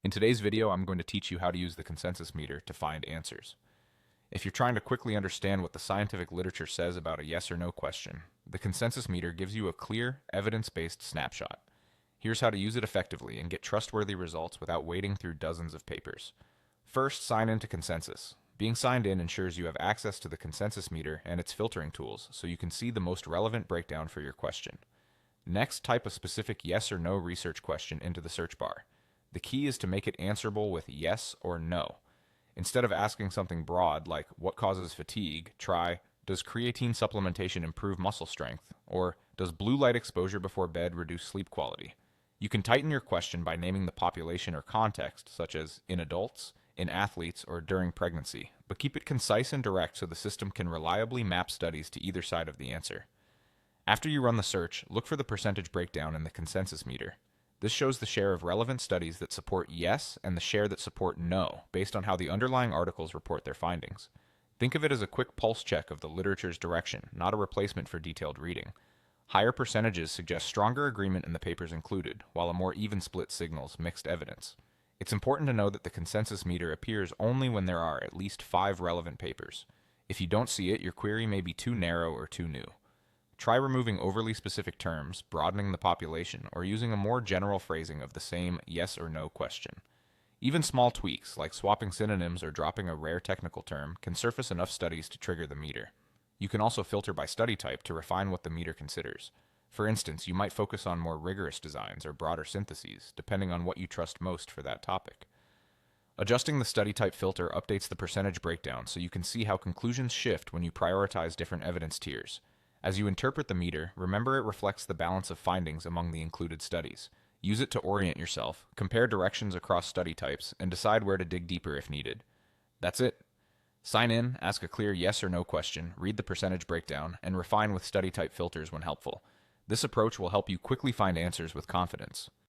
In today's video, I'm going to teach you how to use the consensus meter to find answers. If you're trying to quickly understand what the scientific literature says about a yes or no question, the consensus meter gives you a clear, evidence-based snapshot. Here's how to use it effectively and get trustworthy results without wading through dozens of papers. First, sign into Consensus. Being signed in ensures you have access to the consensus meter and its filtering tools, so you can see the most relevant breakdown for your question. Next, type a specific yes or no research question into the search bar. The key is to make it answerable with yes or no. Instead of asking something broad like, what causes fatigue, try, does creatine supplementation improve muscle strength? Or, does blue light exposure before bed reduce sleep quality? You can tighten your question by naming the population or context, such as in adults, in athletes, or during pregnancy, but keep it concise and direct so the system can reliably map studies to either side of the answer. After you run the search, look for the percentage breakdown in the consensus meter. This shows the share of relevant studies that support yes and the share that support no, based on how the underlying articles report their findings. Think of it as a quick pulse check of the literature's direction, not a replacement for detailed reading. Higher percentages suggest stronger agreement in the papers included, while a more even split signals mixed evidence. It's important to know that the consensus meter appears only when there are at least 5 relevant papers. If you don't see it, your query may be too narrow or too new. Try removing overly specific terms, broadening the population, or using a more general phrasing of the same yes or no question. Even small tweaks, like swapping synonyms or dropping a rare technical term, can surface enough studies to trigger the meter. You can also filter by study type to refine what the meter considers. For instance, you might focus on more rigorous designs or broader syntheses, depending on what you trust most for that topic. Adjusting the study type filter updates the percentage breakdown so you can see how conclusions shift when you prioritize different evidence tiers. As you interpret the meter, remember it reflects the balance of findings among the included studies. Use it to orient yourself, compare directions across study types, and decide where to dig deeper if needed. That's it. Sign in, ask a clear yes or no question, read the percentage breakdown, and refine with study type filters when helpful. This approach will help you quickly find answers with confidence.